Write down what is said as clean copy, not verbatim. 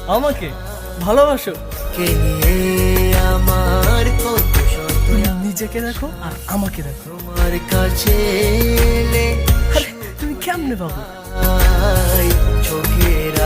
আমাকে ভালোবাসো? কে নিয়ে আমার কত শত নিজেকে দেখো আর আমাকে দেখো। তোমার কাছে এলে আরে তুমি কেমনে পাবো? চোখের